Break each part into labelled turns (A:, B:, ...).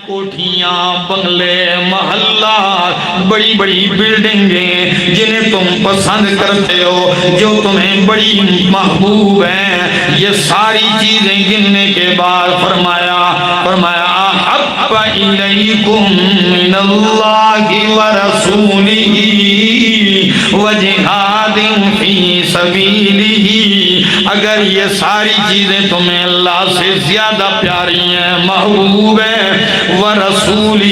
A: کوٹھیاں، بنگلے، محلہ، بڑی بڑی بلڈنگیں جنہیں تم پسند کرتے ہو، جو تمہیں بڑی محبوب ہیں، یہ ساری چیزیں گننے کے بعد فرمایا احب الیکم من اللہ ورسولہ وجہاد فی سبیلہ، اگر یہ ساری چیزیں تمہیں اللہ سے زیادہ پیاری ہیں، محبوب ہیں، ورسولہ،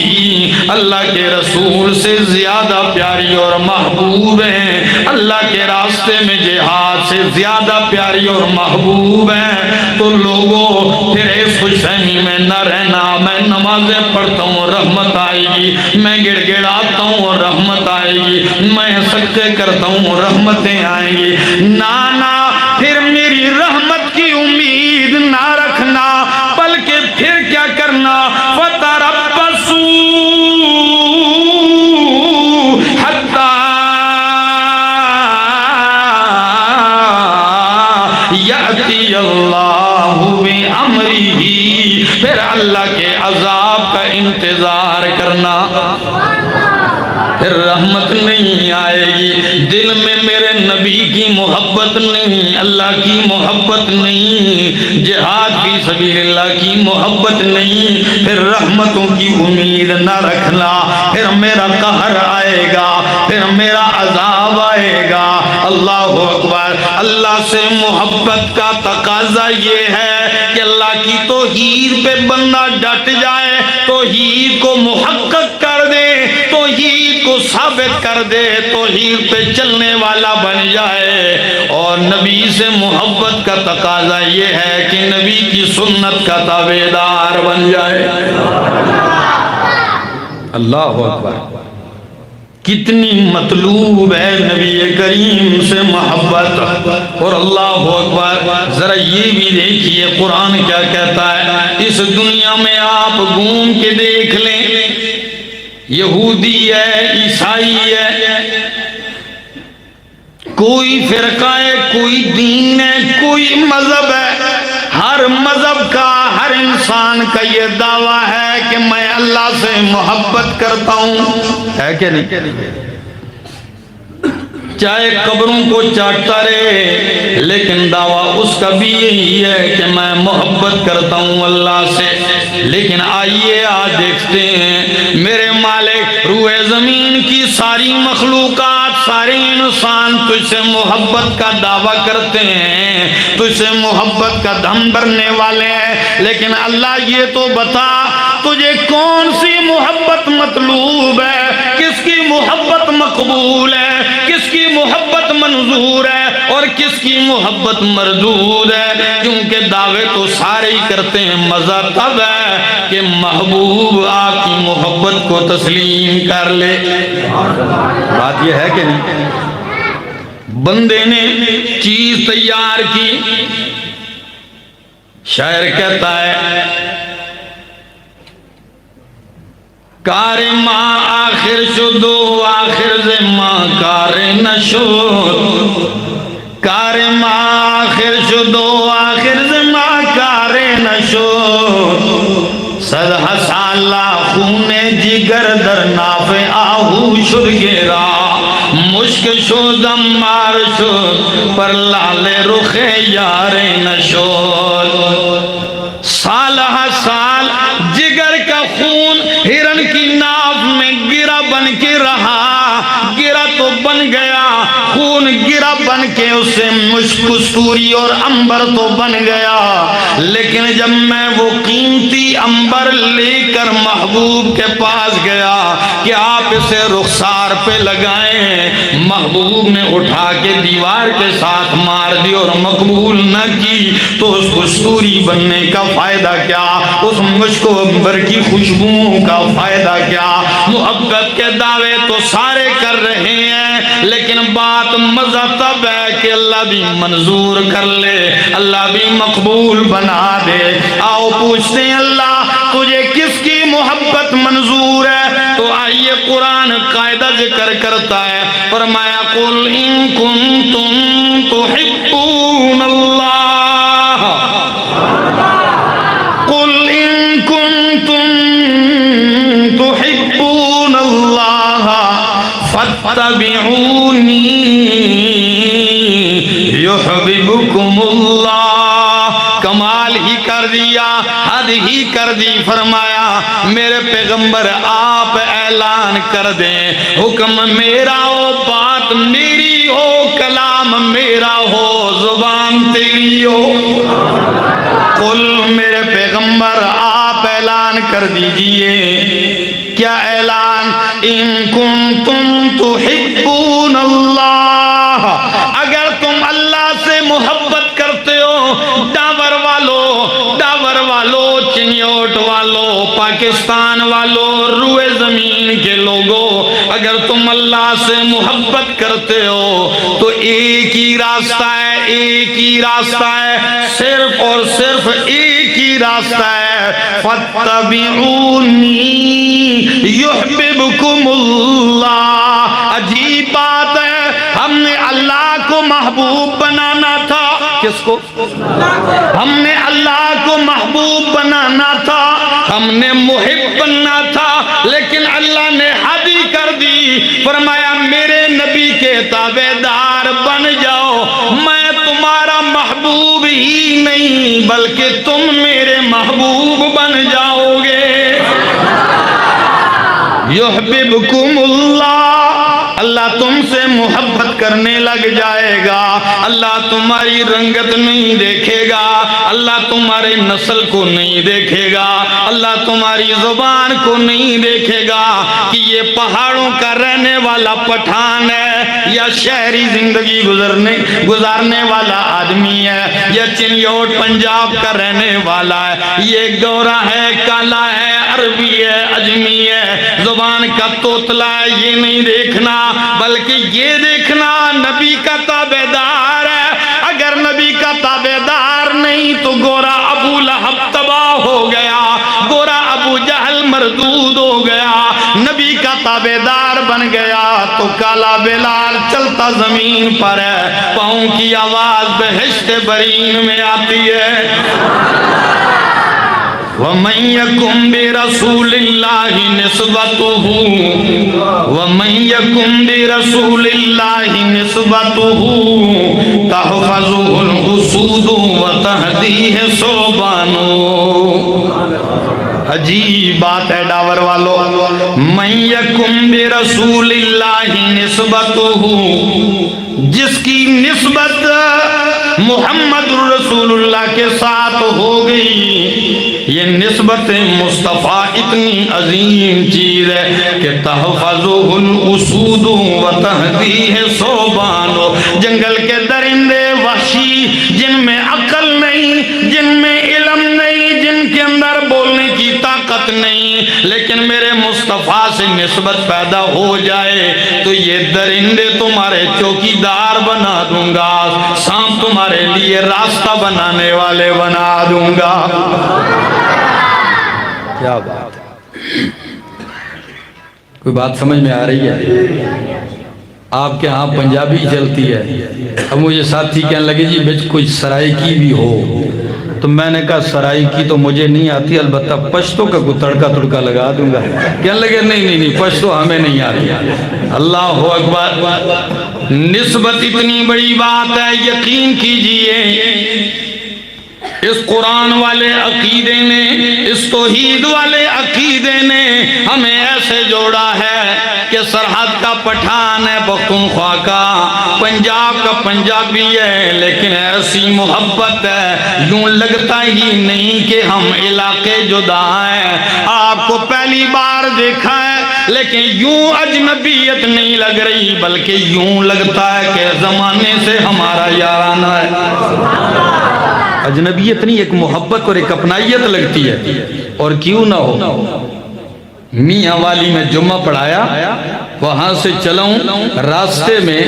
A: اللہ کے رسول سے زیادہ پیاری اور محبوب ہیں، اللہ کے راستے میں جہاد سے زیادہ پیاری اور محبوب ہیں، تو لوگوں پھر اس خوش فہمی میں نہ رہنا، میں نمازیں پڑھتا ہوں رحمت آئے گی، میں گڑ گڑاتا ہوں اور رحمت آئے گی، میں صدقے کرتا ہوں رحمتیں آئیں گی، نانا پھر میری رحمت کی امید نہ رکھنا، بلکہ پھر کیا کرنا، فتربصوا حتی یأتی اللہ بامرہ، پھر اللہ کے عذاب کا انتظار کرنا، پھر رحمت نہیں آئے گی، دل میں میرے نبی کی محبت نہیں، اللہ کی محبت نہیں، جہاد فی سبیل اللہ کی محبت نہیں، پھر رحمتوں کی امید نہ رکھنا، پھر میرا قہر آئے گا، پھر میرا عذاب آئے گا۔ اللہ اکبر۔ اللہ سے محبت کا تقاضا یہ ہے کہ اللہ کی توحید پہ بندہ ڈٹ جائے، توحید کو محقق کر دے، توحید کو ثابت کر دے، توحید پہ چلنے والا بن جائے، اور نبی سے محبت کا تقاضا یہ ہے کہ نبی کی سنت کا تابعدار بن جائے۔ اللہ اکبر۔ کتنی مطلوب ہے نبی کریم سے محبت، اور اللہ اکبر۔ ذرا یہ بھی دیکھیے قرآن کیا کہتا ہے، اس دنیا میں آپ گھوم کے دیکھ لیں، یہودی ہے، عیسائی ہے، کوئی فرقہ ہے، کوئی دین ہے، کوئی مذہب ہے، ہر مذہب کا، ہر انسان کا یہ دعویٰ ہے کہ میں اللہ سے محبت کرتا ہوں، ہے کہ نہیں؟ چاہے قبروں کو چاٹتا رہے، لیکن دعویٰ اس کا بھی یہی ہے کہ میں محبت کرتا ہوں اللہ سے۔ لیکن آئیے آج دیکھتے ہیں میرے مالک، روئے زمین کی ساری مخلوقات، سارے انسان تجھ سے محبت کا دعویٰ کرتے ہیں، تجھ سے محبت کا دم بھرنے والے ہیں، لیکن اللہ یہ تو بتا تجھے کون سی محبت مطلوب ہے، کس کی محبت مقبول ہے، کس کی محبت منظور ہے، اور کس کی محبت مردود ہے؟ کیونکہ دعوے تو سارے ہی کرتے ہیں، مزہ تب ہے کہ محبوب آپ کی محبت کو تسلیم کر لے۔ بات یہ ہے کہ نہیں؟ بندے نے چیز تیار کی، شاعر کہتا ہے کار ما آخر شدو آخر زما کار نشد، کار ما آخر شدو آخر زما کار نشد، صد حسالہ خون جگر در ناف آہو شد گرا، مشک شد امار شد پر لال رخ یار نشد، سال ہا سال جگر کا خون ہرن کی ناف میں گرا بن کے رہا، گرا تو بن گیا، خون گرا بن کے اسے مشک کستوری اور عنبر تو بن گیا، لیکن جب میں وہ قیمتی عنبر لے کر محبوب کے پاس گیا کہ آپ اسے رخسار پہ لگائیں، محبوب نے اٹھا کے دیوار کے ساتھ مار دی اور مقبول نہ کی، تو اس کستوری بننے کا فائدہ کیا، اس مشک و عنبر کی خوشبوؤں کا فائدہ کیا؟ محبت کے دعوے تو سارے کر رہے ہیں، لیکن بات مزہ تب ہے کہ اللہ بھی منظور کر لے، اللہ بھی مقبول بنا دے۔ آؤ پوچھتے ہیں اللہ تجھے کس کی محبت منظور ہے؟ تو آئیے قرآن قاعدہ ذکر کرتا ہے، فرمایا قل ان کنتم تحبون اللہ، قل ان کنتم فاتبعونی یحببکم اللہ۔ کمال ہی کر دیا، حد ہی کر دی، فرمایا میرے پیغمبر آپ اعلان کر دیں، حکم میرا ہو، بات میری ہو، کلام میرا ہو، زبان تیری ہو۔ قل میرے پیغمبر آپ اعلان کر دیجئے، کیا اعلان؟ ان کنتم تحبون اللہ، اگر تم اللہ سے محبت کرتے ہو، ڈاور والو، چنیوٹ والو، پاکستان والو، روئے زمین کے لوگوں، اگر تم اللہ سے محبت کرتے ہو تو ایک ہی راستہ ہے، ایک ہی راستہ ہے، صرف اور صرف ایک ہی راستہ ہے، فاتبعونی یحببکم اللہ۔ عجیب بات ہے، ہم نے اللہ کو محبوب بنانا تھا، کس کو؟ ہم نے اللہ کو محبوب بنانا تھا، ہم نے محب بننا تھا، لیکن اللہ نے حد ہی کر دی، فرمایا میرے نبی کے تابعدار بن جاؤ، میں تمہارا محبوب ہی نہیں بلکہ تم میرے محبوب بن جاؤ گے۔ یحببکم اللہ، اللہ تم سے محبت کرنے لگ جائے گا، اللہ تمہاری رنگت نہیں دیکھے گا، اللہ تمہارے نسل کو نہیں دیکھے گا، اللہ تمہاری زبان کو نہیں دیکھے گا کہ یہ پہاڑوں کا رہنے والا پٹھان ہے یا شہری زندگی گزارنے والا آدمی ہے یا چنیوٹ پنجاب کا رہنے والا ہے، یہ گورا ہے، کالا ہے، عربی ہے، اجمی ہے، زبان کا توتلا ہے، یہ نہیں دیکھنا، بلکہ یہ دیکھنا نبی کا تابعدار ہے۔ اگر نبی کا تابعدار نہیں تو گورا ابو لہب تباہ ہو گیا، گورا ابو جہل مردود ہو گیا، نبی کا تابعدار بن گیا تو کالا بلال چلتا زمین پر ہے، پاؤں کی آواز بہشت برین میں آتی ہے۔ وَمَن يَكُن بِرَسُولِ اللَّهِ نِسْبَتُهُ وَمَن يَكُن بِرَسُولِ اللَّهِ نِسْبَتُهُ تَحْفَظُهُ الْأُسُودُ وَتَهْدِيهِ ثُعْبَانُ۔ عجیب بات ہے ڈاور والو، مَن يَكُن بِرَسُولِ اللَّهِ نِسْبَتُهُ، جس کی نسبت محمد رسول اللہ کے ساتھ ہو گئی، یہ نسبت مصطفیٰ اتنی عظیم چیز ہے کہ تحفظہ الاسود وتہدیہ ثعبان، جنگل کے درندے وحشی جن میں عقل نہیں، جن میں علم نہیں، جن کے اندر بولنے کی طاقت نہیں، لیکن میرے مصطفیٰ سے نسبت پیدا ہو جائے تو یہ درندے تمہارے چوکیدار بنا دوں گا، سانپ تمہارے لیے راستہ بنانے والے بنا دوں گا۔ کیا بات ہے، کوئی بات سمجھ میں آ رہی ہے؟ آپ کے ہاں پنجابی چلتی ہے، اب مجھے ساتھی کہنے لگے جی بچ کوئی سرائی کی بھی ہو، تو میں نے کہا سرائی کی تو مجھے نہیں آتی، البتہ پشتو کا کوئی تڑکا لگا دوں گا۔ کہنے لگے نہیں پشتو ہمیں نہیں آتی۔ اللہ اکبر، نسبت اتنی بڑی بات ہے، یقین کیجئے اس قرآن والے عقیدے نے، اس توحید والے عقیدے نے ہمیں ایسے جوڑا ہے کہ سرحد کا پٹھان ہے پختونخوا کا، پنجاب کا پنجابی ہے، لیکن ایسی محبت ہے یوں لگتا ہی نہیں کہ ہم علاقے جدا ہیں۔ آپ کو پہلی بار دیکھا ہے لیکن یوں اجنبیت نہیں لگ رہی، بلکہ یوں لگتا ہے کہ زمانے سے ہمارا یارانہ ہے۔ اجنبیت نہیں، ایک محبت اور ایک اپنائیت لگتی ہے۔ اور کیوں نہ ہو، میاں والی میں جمعہ پڑھایا، وہاں سے چلاؤں، راستے میں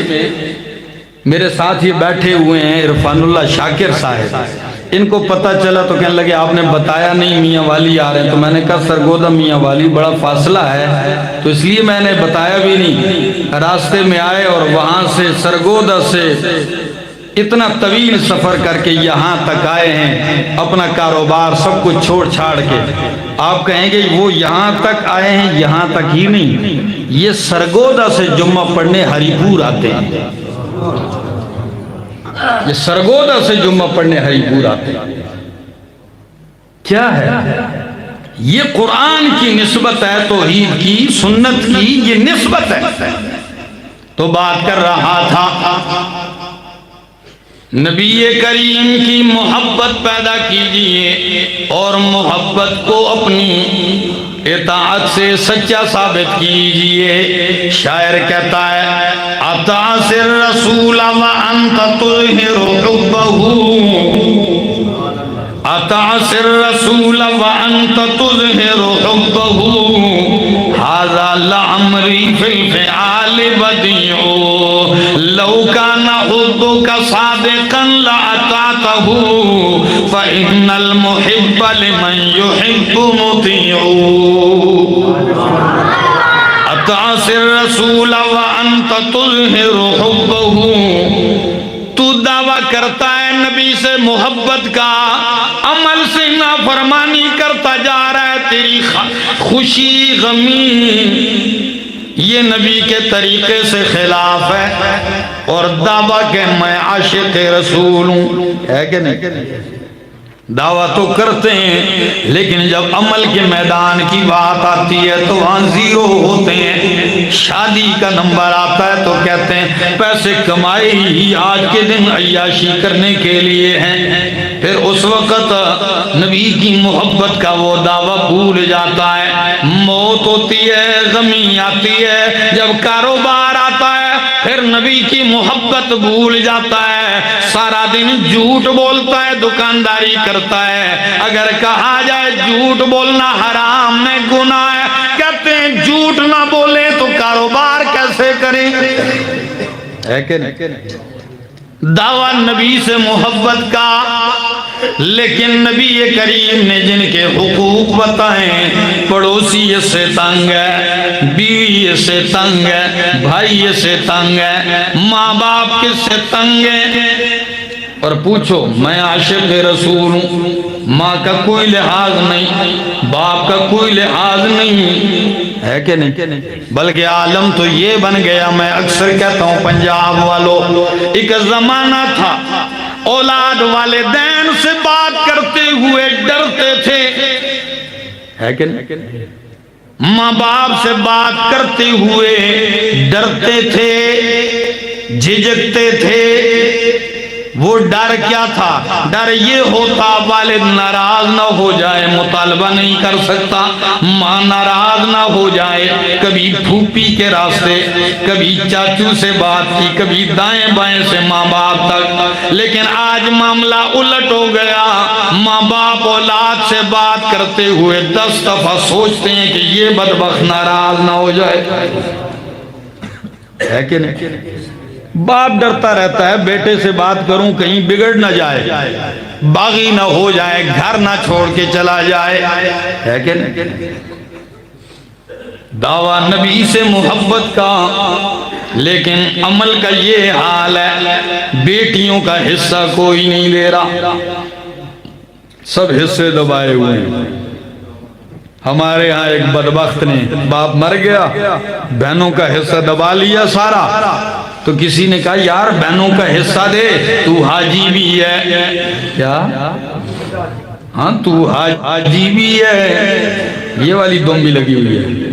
A: میرے ساتھ یہ بیٹھے ہوئے ہیں عرفان اللہ شاکر صاحب، ان کو پتہ چلا تو کہنے لگے آپ نے بتایا نہیں میاں والی آ رہے ہیں، تو میں نے کہا سرگودہ میاں والی بڑا فاصلہ ہے تو اس لیے میں نے بتایا بھی نہیں، راستے میں آئے اور وہاں سے سرگودہ سے اتنا طویل سفر کر کے یہاں تک آئے ہیں، اپنا کاروبار سب کچھ چھوڑ چھاڑ کے. آپ کہیں گے وہ یہاں تک آئے ہیں، یہاں تک ہی نہیں، یہ سرگودا سے جمعہ پڑھنے ہری پور آتے ہیں. یہ سرگودا سے جمعہ پڑھنے ہری پور آتے ہیں. کیا ہے یہ؟ قرآن کی نسبت ہے، توحید کی، سنت کی یہ نسبت ہے. تو بات کر رہا تھا نبی کریم کی محبت پیدا کیجئے اور محبت کو اپنی اطاعت سے سچا ثابت کیجئے. شاعر کہتا ہے اطاع الرسول وانت تظہر حبہ، اطاع الرسول وانت تظہر حبہ، ھذا لعمری فی الفعال بدیع، لو کان حبک صادقا لأطعتہ، فإن المحب لمن يحب مطیع. اطاع الرسول وانت تظہر حبہ، تو دعویٰ کرتا ہے نبی سے محبت کا، عمل سے نافرمانی کرتا جا رہا ہے. تیری خوشی غمی یہ نبی کے طریقے سے خلاف ہے، اور دعویٰ کہ میں عاشق رسول ہوں. ہے کہ نہیں؟ دعویٰ تو کرتے ہیں لیکن جب عمل کے میدان کی بات آتی ہے تو وہاں زیرو ہوتے ہیں. شادی کا نمبر آتا ہے تو کہتے ہیں پیسے کمائے ہی آج کے دن عیاشی کرنے کے لیے ہیں. پھر اس وقت نبی کی محبت کا وہ دعویٰ بھول جاتا ہے. موت ہوتی ہے، غمی آتی ہے، جب کاروبار آتا ہے پھر نبی کی محبت بھول جاتا ہے. سارا دن جھوٹ بولتا ہے، دکانداری کرتا ہے. اگر کہا جائے جھوٹ بولنا حرام ہے، گناہ ہے، کہتے ہیں جھوٹ نہ بولیں تو کاروبار کیسے کریں؟ ہے کہ نہیں؟ دعویٰ نبی سے محبت کا، لیکن نبی کریم نے جن کے حقوق بتائیں، پڑوسی اس سے تنگ ہے، بیوی اس سے تنگ ہے، بھائی اس سے تنگ ہے، ماں باپ کس سے تنگ ہے. اور پوچھو میں عاشق رسول ہوں، ماں کا کوئی لحاظ نہیں، باپ کا کوئی لحاظ نہیں. ہے کہ نہیں؟ بلکہ عالم تو یہ بن گیا، میں اکثر کہتا ہوں پنجاب والوں، ایک زمانہ تھا اولاد والدین سے بات کرتے ہوئے ڈرتے تھے. ہے کہ نہیں؟ ماں باپ سے بات کرتے ہوئے ڈرتے تھے، جھجکتے تھے. وہ ڈر کیا تھا؟ ڈر یہ ہوتا والد ناراض نہ ہو جائے، مطالبہ نہیں کر سکتا، ماں ناراض نہ ہو جائے. کبھی پھوپھی کے راستے، کبھی چاچو سے بات کی، کبھی دائیں بائیں سے ماں باپ تک. لیکن آج معاملہ الٹ ہو گیا، ماں باپ اولاد سے بات کرتے ہوئے 10 دفعہ سوچتے ہیں کہ یہ بدبخت ناراض نہ ہو جائے. ہے کہ نہیں؟ باپ ڈرتا رہتا ہے بیٹے سے بات کروں کہیں بگڑ نہ جائے، باغی نہ ہو جائے، گھر نہ چھوڑ کے چلا جائے. ہے کہ نہیں؟ دعویٰ نبی سے محبت کا، لیکن عمل کا یہ حال ہے، بیٹیوں کا حصہ کوئی نہیں لے رہا، سب حصے دبائے ہوئے ہیں. ہمارے ہاں ایک بدبخت نے، باپ مر گیا، بہنوں کا حصہ دبا لیا سارا. تو کسی نے کہا یار بہنوں کا حصہ دے، تو حاجی بھی ہے. کیا؟ ہاں تو حاجی بھی ہے. یہ والی دم بھی لگی ہوئی ہے.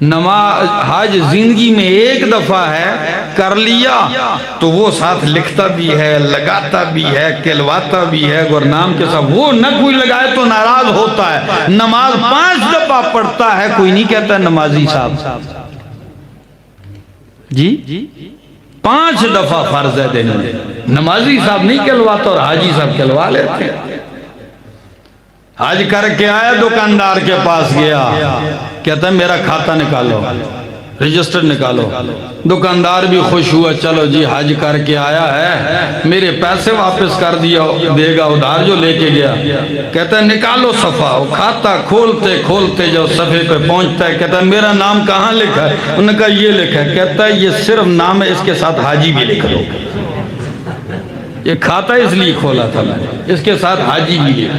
A: نماز حج زندگی میں ایک دفعہ ہے، کر لیا تو وہ ساتھ لکھتا بھی ہے، لگاتا بھی ہے، کہلواتا بھی ہے گرنام کے ساتھ. وہ نہ کوئی لگائے تو ناراض ہوتا ہے. نماز 5 دفعہ پڑھتا ہے، کوئی نہیں کہتا نمازی صاحب جی 5 دفعہ فرض ہے دینے. نمازی صاحب نہیں کہلواتا اور حاجی صاحب کہلوا لیتے ہیں. حج کر کے آیا، دکاندار کے پاس گیا، کہتا ہے میرا کھاتا نکالو، رجسٹر نکالو. دکاندار بھی خوش ہوا، چلو جی حج کر کے آیا ہے، میرے پیسے واپس کر دیا دے گا ادھار جو لے کے گیا. کہتا ہے نکالو صفحہ. وہ کھاتا کھولتے کھولتے جو صفحے پہ پہنچتا ہے، کہتا ہے میرا نام کہاں لکھا ہے؟ انہوں نے کہا یہ لکھا ہے. کہتا ہے یہ صرف نام ہے، اس کے ساتھ حاجی بھی لکھ لو. یہ کھاتا اس لیے کھولا تھا میں نے، اس کے ساتھ حاجی بھی ہے۔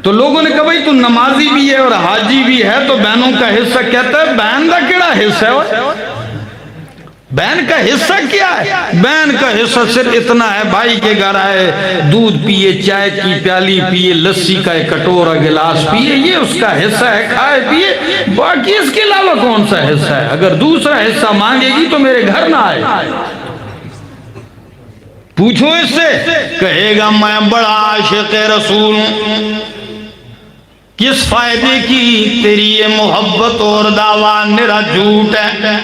A: تو لوگوں نے کہا بھائی تو نمازی بھی ہے اور حاجی بھی ہے تو بہنوں کا حصہ، کہتا ہے بہن کا کیڑا حصہ ہے؟ بہن کا حصہ کیا ہے؟ بہن کا حصہ صرف اتنا ہے، بھائی کے گھر آئے دودھ پیے، چائے کی پیالی پیے، لسی کا ایک کٹورا گلاس پیے، یہ اس کا حصہ ہے، کھائے پیے، باقی اس کے علاوہ کون سا حصہ ہے؟ اگر دوسرا حصہ مانگے گی تو میرے گھر نہ آئے۔ پوچھو اس سے، کہے گا میں بڑا عاشق رسول ہوں۔ کس فائدے کی تیری یہ محبت اور دعویٰ میرا جھوٹ ہے۔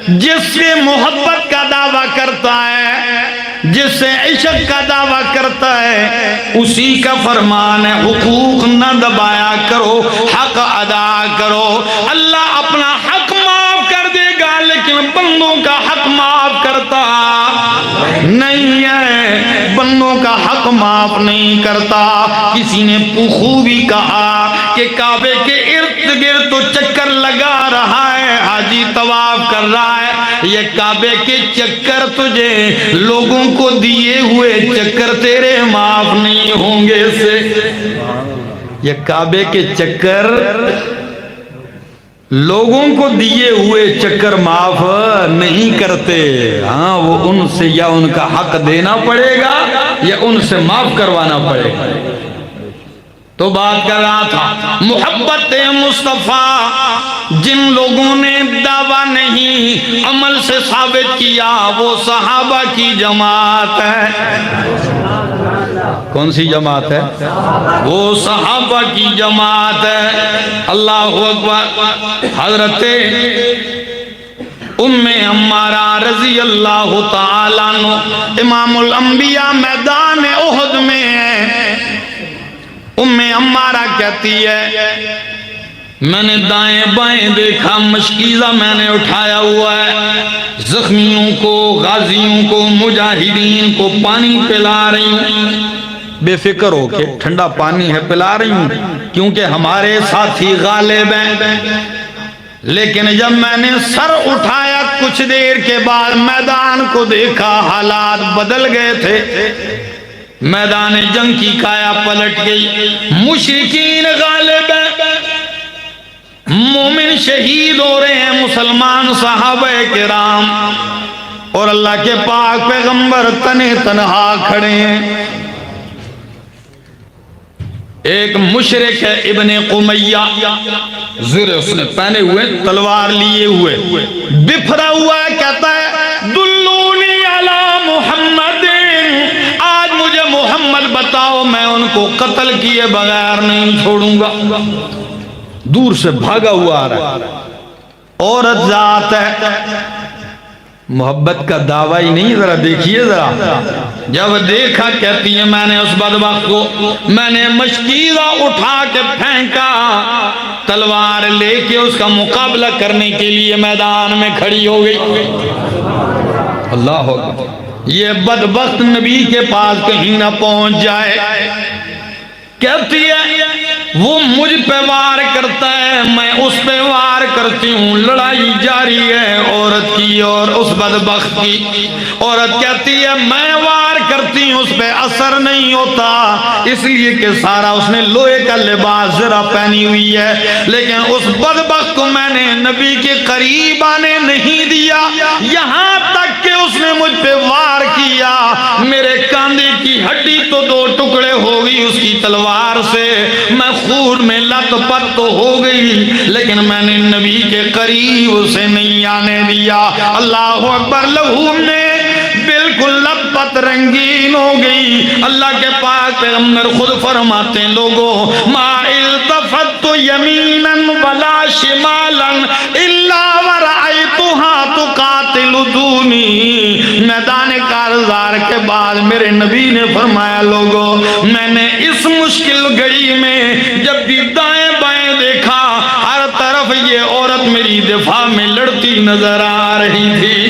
A: جس سے محبت کا دعویٰ کرتا ہے، جس سے عشق کا دعویٰ کرتا ہے، اسی کا فرمان ہے حقوق نہ دبایا کرو، حق ادا کرو۔ اللہ اپنا حق معاف کر دے گا لیکن بندوں کا حق معاف کرتا نہیں ہے، بندوں کا حق معاف نہیں کرتا۔ کسی نے خوبی کہا کہ کعبے کے ارد گرد تو چکر لگا رہا ہے، حاجی طواف کر رہا ہے، یہ کعبے کے چکر تجھے لوگوں کو دیے ہوئے چکر تیرے معاف نہیں ہوں گے سے۔ یہ کعبے کے چکر لوگوں کو دیے ہوئے چکر معاف نہیں کرتے، ہاں وہ ان سے یا ان کا حق دینا پڑے گا یا ان سے معاف کروانا پڑے گا۔ تو بات کر رہا تھا محبت مصطفیٰ جن لوگوں نے دعویٰ نہیں عمل سے ثابت کیا وہ صحابہ کی جماعت ہے۔ کون سی جماعت ہے؟ وہ صحابہ کی جماعت ہے۔ اللہ اکبر۔ حضرت ام عمارہ رضی اللہ تعالیٰ عنہ امام الانبیاء میدان احد میں ہے۔ ام عمارہ کہتی ہے میں نے دائیں بائیں دیکھا، مشکیزہ میں نے اٹھایا ہوا ہے، زخمیوں کو، غازیوں کو، مجاہدین کو پانی پلا رہی ہوں، بے فکر ہو کے ٹھنڈا پانی ہے پلا رہی ہوں کیونکہ ہمارے ساتھی غالب ہیں۔ لیکن جب میں نے سر اٹھایا کچھ دیر کے بعد میدان کو دیکھا، حالات بدل گئے تھے، میدان جنگ کی کایا پلٹ گئی، مشرکین غالب ہیں، مومن شہید ہو رہے ہیں، مسلمان صحابہ کرام اور اللہ کے پاک پیغمبر تنہ تنہا کھڑے ہیں۔ ایک مشرک ہے ابن قمیہ، زر اس نے پہنے ہوئے، تلوار لیے ہوئے، بفرا ہوا ہے، کہتا ہے دلونی علی محمد، آج مجھے محمد بتاؤ، میں ان کو قتل کیے بغیر نہیں چھوڑوں گا۔ دور سے بھاگا ہوا آ رہا ہے، عورت ذات ہے، محبت کا دعویٰ ہی نہیں، ذرا دیکھیے ذرا۔ جب دیکھا کہتی ہے میں نے اس بدبخت کو، میں نے مشکیزہ اٹھا کے پھینکا، تلوار لے کے اس کا مقابلہ کرنے کے لیے میدان میں کھڑی ہو گئی۔ اللہ اکبر۔ یہ بدبخت نبی کے پاس کہیں نہ پہنچ جائے۔ کہتی ہے وہ مجھ پہ وار کرتا ہے، میں اس پہ وار کرتی ہوں، لڑائی جاری ہے عورت کی اور اس بدبخت کی۔ عورت کہتی ہے میں وار کرتی ہوں، اس پہ اثر نہیں ہوتا، اس لیے کہ سارا اس نے لوہے کا لباس ذرا پہنی ہوئی ہے، لیکن اس بدبخت کو میں نے نبی کے قریب آنے نہیں دیا، یہاں تک کہ اس نے مجھ پہ وار کیا، میرے کاندھے کی ہڈی تو دو ٹکڑے ہو گئی اس کی تلوار سے، میں خون میں لت پت تو ہو گئی، لیکن میں نے نبی کے قریب اسے نہیں آنے دیا۔ اللہ اکبر۔ لہو میں بالکل لت پت رنگین ہو گئی۔ اللہ کے پاک پیغمبر خود فرماتے ہیں لوگوں ما التفت یمینا ولا شمالا الا ورأیتها تقاتل دونی۔ میدان کارزار کے بعد میرے نبی نے فرمایا لوگوں میں نے اس مشکل گھڑی میں جب بھی دائیں بائیں دیکھا، ہر طرف یہ عورت میری دفاع میں لڑتی نظر آ رہی تھی،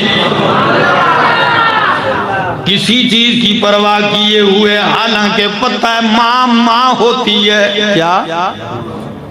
A: کسی چیز کی پرواہ کیے ہوئے، حالانکہ پتہ ہے ماں ماں ہوتی ہے، کیا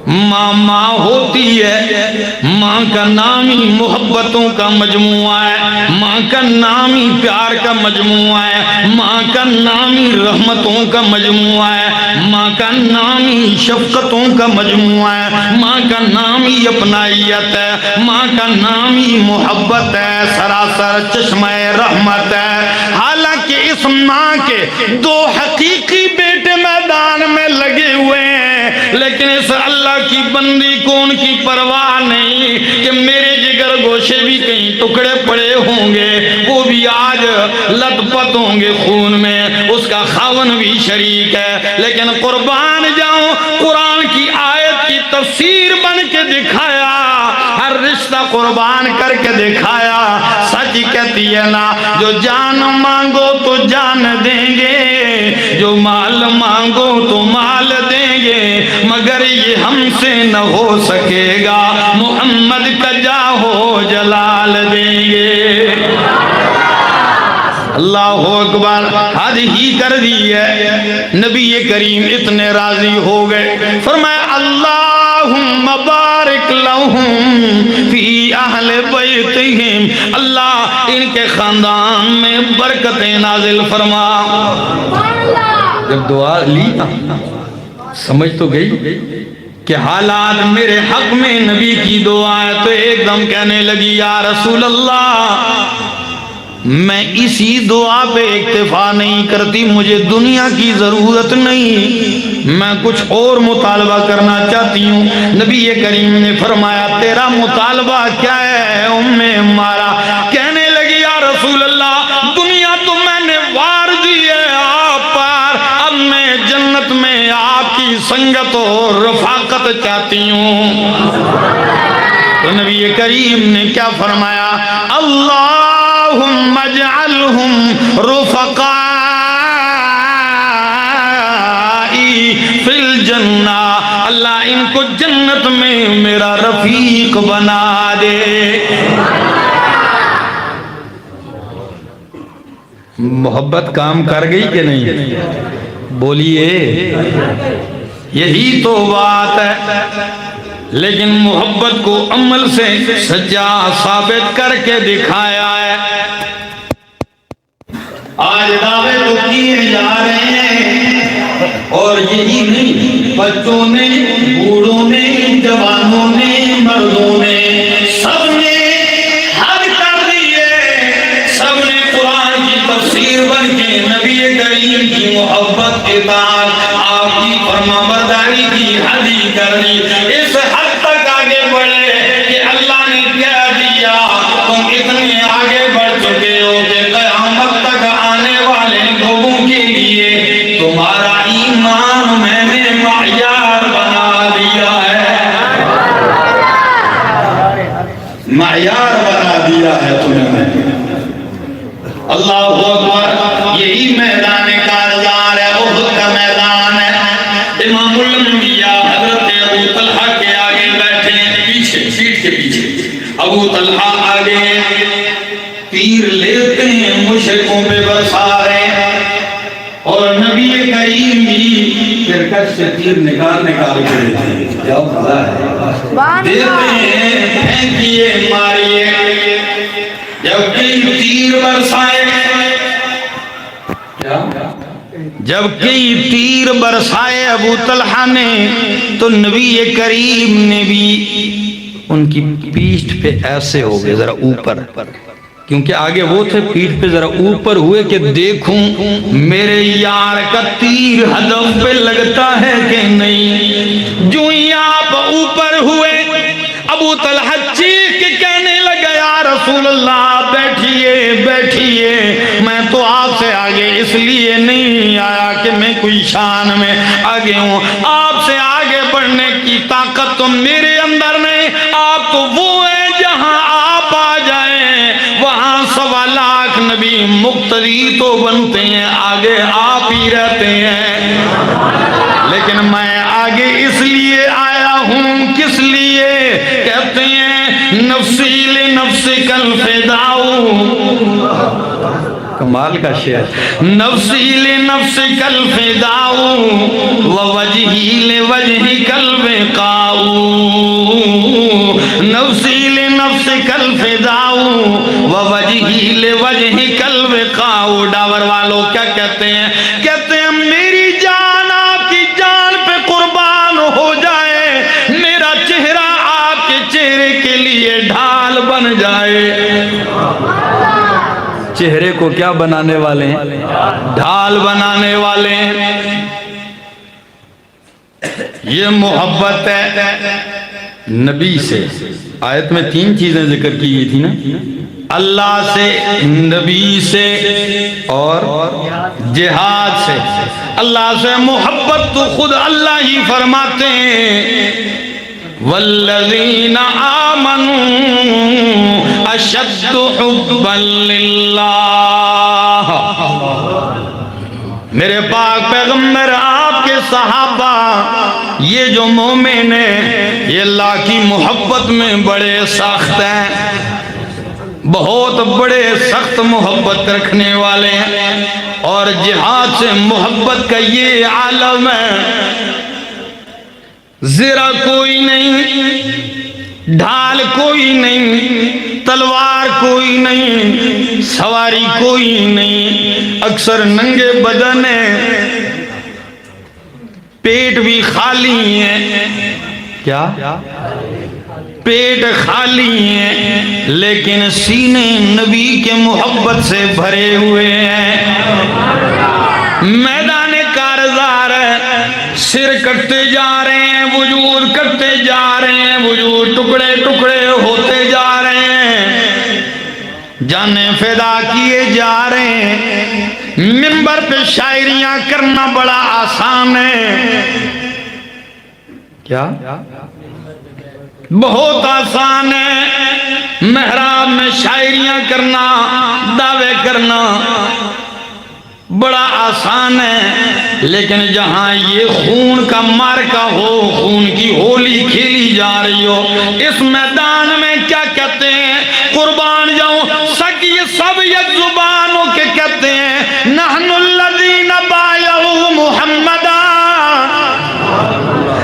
A: ماں ماں ہوتی ہے، ماں کا نام ہی محبتوں کا مجموعہ ہے، ماں کا نام ہی پیار کا مجموعہ ہے، ماں کا نام ہی رحمتوں کا مجموعہ ہے، ماں کا نام ہی شفقتوں کا مجموعہ ہے، ماں کا نام ہی اپنائیت ہے، ماں کا نام ہی محبت ہے، سراسر چشمہ رحمت ہے۔ حالانکہ اس ماں کے دو حقیقی بیٹے میدان میں لگے ہوئے ہیں، لیکن اس اللہ کی بندی کو ان کی پرواہ نہیں کہ میرے جگر گوشے بھی کہیں ٹکڑے پڑے ہوں گے، وہ بھی آج لت پت ہوں گے خون میں، اس کا خاون بھی شریک ہے، لیکن قربان جاؤں قرآن کی آیت کی تفسیر بن کے دکھایا، ہر رشتہ قربان کر کے دکھایا۔ سچ کہتی ہے نا، جو جان مانگو تو جان دیں گے، جو مال مانگو تو مال دیں گے، مگر یہ ہم سے نہ ہو سکے گا، محمد کا جاہو جلال دیں گے۔ اللہ اکبر، حد ہی کر دی ہے۔ نبی کریم اتنے راضی ہو گئے، فرمایا اللہم بارک لہم فی اہل بیتہم، اللہ ان کے خاندان میں برکتیں نازل فرما۔ جب دعا لی سمجھ تو گئی کہ حالات میرے حق میں نبی کی دعا ہے، تو ایک دم کہنے لگی یا رسول اللہ، میں اسی دعا پہ اکتفا نہیں کرتی، مجھے دنیا کی ضرورت نہیں، میں کچھ اور مطالبہ کرنا چاہتی ہوں۔ نبی کریم نے فرمایا تیرا مطالبہ کیا ہے ام عمارہ؟ کہنے لگی یا رسول اللہ، دنیا تو میں نے وار دی ہے آپ پر، اب میں جنت میں آپ کی سنگت اور رفاقت چاہتی ہوں۔ تو نبی کریم نے کیا فرمایا؟ اللہم اجعلہم رفقائی فی الجنہ، اللہ ان کو جنت میں میرا رفیق بنا دے۔ محبت کام کر گئی کہ نہیں؟ بولیے، یہی تو بات ہے۔ لیکن محبت کو عمل سے سچا ثابت کر کے دکھایا ہے۔ آج دعوے تو کیے جا رہے ہیں، اور یہی نہیں، بچوں نے، بوڑھوں نے، جوانوں نے، مردوں نے، سب نے حد کر دیے، سب نے قرآن کی تفسیر بن کے نبی کریم کی محبت کے بعد آپ کی فرمانبرداری کی حد ہی کر دی۔ اس حد تک آگے بڑھے کہ اللہ نے کہہ دیا تم اتنے آگے بڑھ چکے ہو کہ قیامت تک آنے والے لوگوں کے لیے تمہارا ایمان میں نے معیار بنا دیا ہے، معیار بنا دیا ہے تمہیں۔ اللہ اکبر، یہی میدان کارزار ہے، احد کا میدان ہے۔ امام الانبیاء حضرت ابو طلحہ کے آگے بیٹھے ہیں، پیچھے سیٹ کے پیچھے ابو طلحہ آگے تیر لیتے ہیں، مشرکوں پہ برسا رہے ہیں، اور نبی کریم بھی کرکٹ سے تیر نکال کے دیتے ہیں، جاؤ خدا ہے، دیتے ہیں، پھینکیے، ماریے۔ جب کئی تیر برسائے، جب کئی تیر برسائے ابو طلحہ نے، تو نبی کریم نے بھی ان کی پیٹھ پہ ایسے ہو گئے ذرا اوپر، کیونکہ آگے وہ تھے، پیٹھ پہ ذرا اوپر ہوئے کہ دیکھوں میرے یار کا تیر ہدف پہ لگتا ہے کہ نہیں۔ جو ہی آپ اوپر ہوئے، ابو طلحہ چیخ کے کہنے لگا یا رسول اللہ بیٹھیے بیٹھیے، میں تو آپ سے آگے اس لیے نہیں آیا کہ میں کوئی شان میں آگے ہوں، آپ سے آگے بڑھنے کی طاقت تو میرے اندر نہیں، آپ تو وہ ہیں جہاں آپ آ جائیں وہاں 1.25 لاکھ نبی مقتدی تو بنتے ہیں، آگے آپ ہی رہتے ہیں، لیکن میں آگے اس لیے آیا ہوں، کس لیے؟ کہتے ہیں نفسی لنفسک الفداء، کمال کا شعر. نفسی لنفسک الفداء ووجہی لوجہک الوقاء. نفسی لنفسک الفداء ووجہی لوجہک الوقاء. ڈاور والوں کیا کہتے ہیں؟ کہتے ہیں میری جان آپ کی جان پہ قربان ہو جائے، میرا چہرہ آپ کے چہرے کے لیے ڈھال بن جائے. چہرے کو کیا بنانے والے ہیں؟ ڈھال بنانے والے ہیں. یہ محبت ہے نبی سے. آیت میں 3 چیزیں ذکر کی گئی تھی نا، اللہ سے، نبی سے اور جہاد سے. اللہ سے محبت تو خود اللہ ہی فرماتے ہیں والذین آمنوا اشد حبا للہ. میرے پاک پیغمبر آپ کے صحابہ یہ جو مومن ہیں یہ اللہ کی محبت میں بڑے سخت ہیں، بہت بڑے سخت محبت رکھنے والے ہیں. اور جہاد سے محبت کا یہ عالم ہے، زرہ کوئی نہیں، ڈھال کوئی نہیں، تلوار کوئی نہیں، سواری کوئی نہیں، اکثر ننگے بدن ہیں، پیٹ بھی خالی ہیں. کیا؟ پیٹ خالی ہیں لیکن سینے نبی کے محبت سے بھرے ہوئے ہیں. میدان کارزار ہے، سر کٹتے جا رہے ہیں، وجود کٹتے جا رہے ہیں، وجود ٹکڑے ٹکڑے ہوتے جا رہے ہیں، جانیں فدا کیے جا رہے ہیں. منبر پہ شاعریاں کرنا بڑا آسان ہے. کیا؟ بہت آسان ہے. محراب میں شاعریاں کرنا، دعوے کرنا بڑا آسان ہے، لیکن جہاں یہ خون کا مارکا ہو، خون کی ہولی کھیلی جا رہی ہو، اس میدان میں کیا کہتے ہیں؟ قربان جاؤں سک یہ سب یک زبانوں کے کہتے ہیں نحن الذین بایعوا محمدا،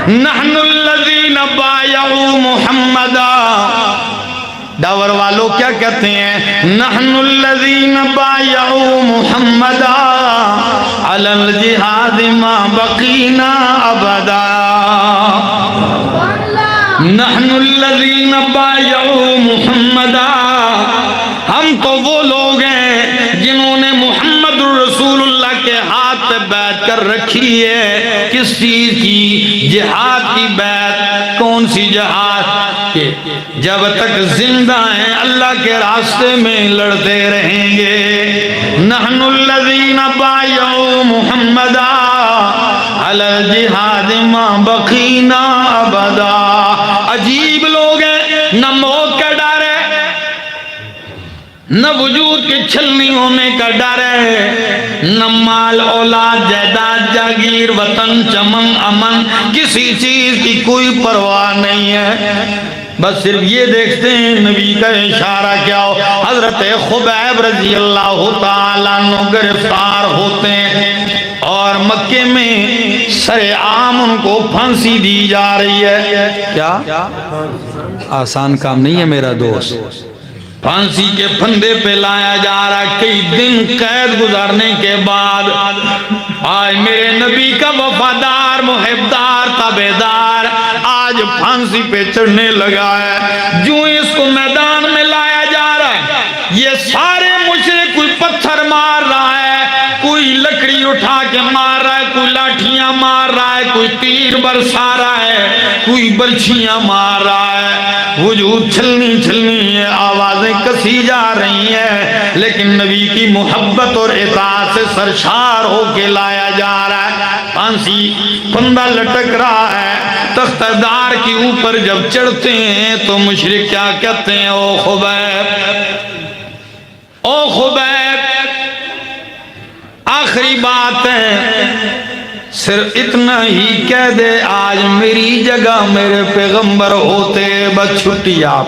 A: نحن الذین بایعوا محمدا. ڈاور والوں کیا کہتے ہیں؟ نحن الذین بایعوا محمدا علی الجہاد ما بقینا ابدا. نحن الذین بایعوا محمدا، ہم تو وہ لوگ ہیں جنہوں نے محمد رسول اللہ کے ہاتھ پہ بیعت کر رکھی ہے. کس چیز کی؟ جہاد کی بیعت. کون سی جہاد؟ کہ جب تک زندہ ہیں اللہ کے راستے میں لڑتے رہیں گے. نحن الذین بایعوا محمدا علی الجہاد ما بقینا ابدا. عجیب لوگ ہیں، نہ موت کا ڈر ہے، نہ وجود کے چھلنی ہونے کا ڈر ہے، نہ مال اولاد جائیداد جاگیر وطن چمن امن، کسی چیز کی کوئی پرواہ نہیں ہے. بس صرف یہ دیکھتے ہیں نبی کا اشارہ کیا ہو. حضرت خبیب رضی اللہ تعالیٰ عنہ گرفتار ہوتے ہیں اور مکے میں سر عام ان کو پھانسی دی جا رہی ہے. کیا؟ آسان کام نہیں ہے میرا دوست. پھانسی کے پھندے پہ لایا جا رہا. کئی دن قید گزارنے کے بعد آج میرے نبی کا وفادار محبدار تابعدار آج پھانسی پہ چڑھنے لگا ہے. جو اس کو میدان میں لایا جا رہا ہے، یہ سارے مشرک کوئی پتھر مار رہا ہے، کوئی لکڑی اٹھا کے مار رہا ہے، کوئی لاٹھیاں مار رہا ہے، کوئی تیر برسا رہا ہے، کوئی برچھیاں مار رہا ہے. وجود چھلنی چھلنی ہے، آوازیں کسی جا رہی ہیں، لیکن نبی کی محبت اور اطاعت سے سرشار ہو کے لایا جا رہا ہے. پھانسی پھندا لٹک رہا ہے. تختہ دار کے اوپر جب چڑھتے ہیں تو مشرک کیا کہتے ہیں؟ او خبیب، او خبیب، آخری بات ہے، صرف اتنا ہی کہہ دے آج میری جگہ میرے پیغمبر ہوتے بس چھٹی آپ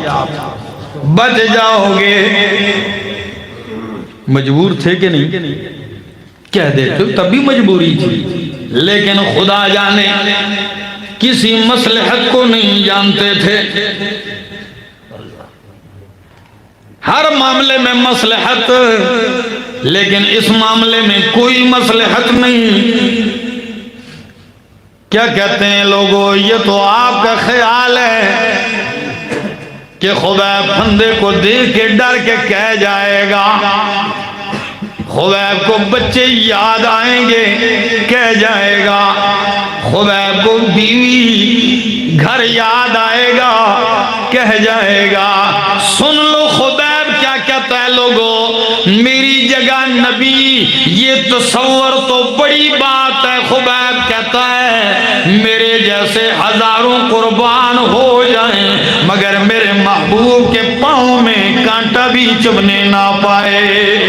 A: بچ جاؤ گے. مجبور تھے کہ نہیں؟ کہہ دیتے تب بھی مجبوری تھی، لیکن خدا جانے کسی مصلحت کو نہیں جانتے تھے۔ ہر معاملے میں مصلحت، لیکن اس معاملے میں کوئی مصلحت نہیں۔ کیا کہتے ہیں لوگوں، یہ تو آپ کا خیال ہے کہ خبیب پھندے کو دیکھ کے ڈر کے کہہ جائے گا، خبیب کو بچے یاد آئیں گے کہہ جائے گا، خبیب کو بیوی گھر یاد آئے گا کہہ جائے گا۔ سن لو خبیب کیا کہتا ہے لوگوں، میری جگہ نبی، یہ تصور تو بڑی بات ہے۔ خبیب کہتا ہے میرے جیسے ہزاروں قربان ہو جائیں مگر میرے محبوب کے پاؤں میں کانٹا بھی چبھنے نہ پائے۔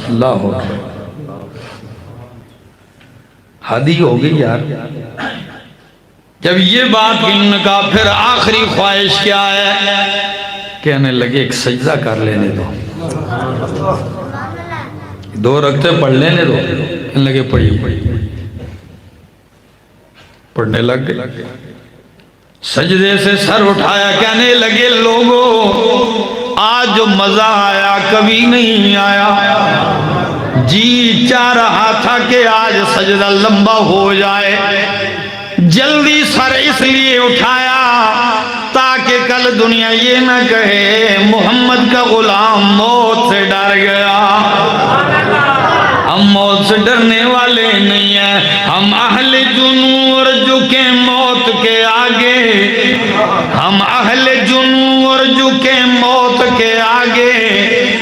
A: اللہ حدی ہو گئی یار۔ جب یہ بات ان کا پھر آخری خواہش کیا ہے، کہنے لگے ایک سجدہ کر لینے دو، 2 رکعتیں پڑھ لینے دو۔ کہنے لگے پڑھی، پڑھنے لگ گئے، سجدے سے سر اٹھایا، کہنے لگے لوگوں آج جو مزہ آیا کبھی نہیں آیا، جی چاہ رہا تھا کہ آج سجدہ لمبا ہو جائے، جلدی سر اس لیے اٹھایا تاکہ کل دنیا یہ نہ کہے محمد کا غلام موت سے ڈر گیا۔ ہم موت سے ڈرنے والے نہیں ہیں، ہم اہل جنوں اور جھکے موت کے آگے، ہم اہل جنوں اور جھکے موت کے آگے،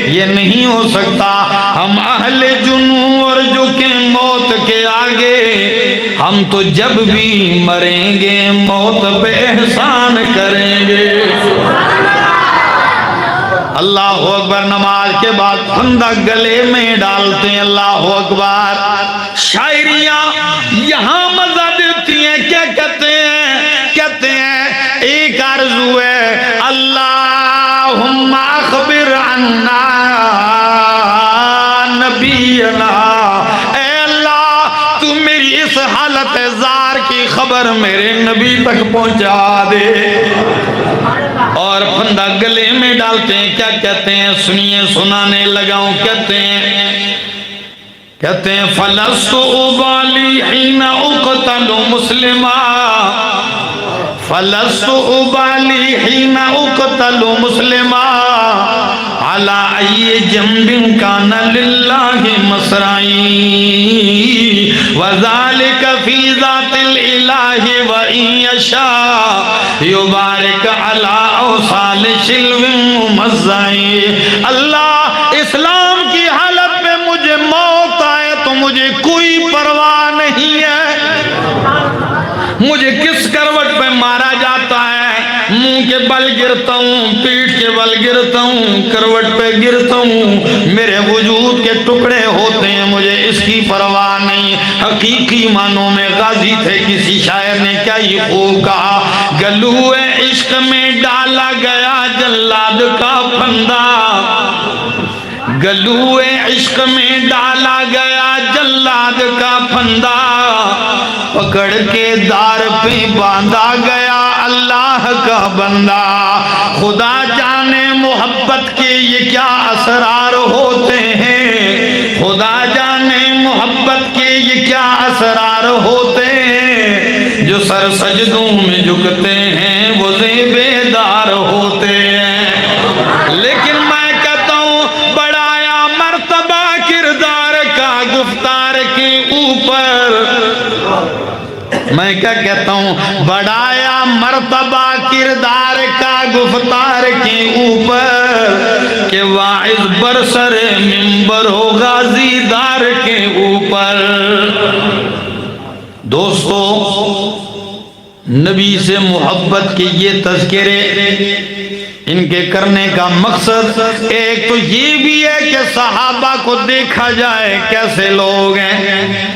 A: یہ نہیں ہو سکتا۔ ہم اہل جنوں اور جھکے موت کے آگے، ہم تو جب بھی مریں گے موت پہ احسان کریں گے۔ اللہ اکبر۔ نماز کے بعد پھندا گلے میں ڈالتے ہیں، اللہ اکبر۔ شاعریاں یہاں مزہ دیتی ہیں، کیا کہتے ہیں؟ کہتے ہیں ایک آرزو ہے، اللہم اخبر عنا نبینا، اے اللہ تو میری اس حالت زار کی خبر میرے نبی تک پہنچا دے۔ اور پھندا گلے میں ڈالتے ہیں، کیا کہتے ہیں؟ سنیے، سنانے لگاؤں۔ کہتے ہیں فلست ابالی حین اقتل مسلما، فلست ابالی حین اقتل مسلما، علی ای جنب کان للہ مسرائی، وذالک فی ذات الالہ وان یشاء یبارک علی اوصال شلو ممزعی۔ اللہ اسلام کی حالت میں مجھے موت آئے تو مجھے کوئی پرواہ نہیں ہے، مجھے کس کروٹ پہ مارا جاتا ہے، منہ کے بل گرتا ہوں، پیٹھ کے بل گرتا ہوں، کروٹ پہ گرتا ہوں، میرے وجود کے ٹکڑے ہوتے ہیں، مجھے اس کی پرواہ نہیں۔ حقیقی معنوں میں غازی تھے۔ کسی شاعر نے کیا ہی خوب کہا، گلوئے عشق میں ڈالا گیا جلاد کا پھندا، گلوئے عشق میں ڈالا گیا جلاد کا پھندا، پکڑ کے دار پہ باندھا گیا اللہ کا بندہ۔ خدا جانے محبت کے یہ کیا اسرار ہوتے ہیں، خدا جانے محبت کے یہ کیا اسرار ہوتے ہیں، جو سر سجدوں میں جھکتے ہیں وہ بیدار ہوتے ہیں۔ لیکن میں کہتا ہوں بڑھایا مرتبہ کردار کا گفتار کے اوپر، میں کیا کہتا ہوں بڑھایا مرتبہ کردار کا گفتار کے اوپر، کہ واعظ برسر منبر ہو غازی دار کے اوپر۔ دوستو، نبی سے محبت کے یہ تذکرے ان کے کرنے کا مقصد ایک تو یہ بھی ہے کہ صحابہ کو دیکھا جائے کیسے لوگ ہیں،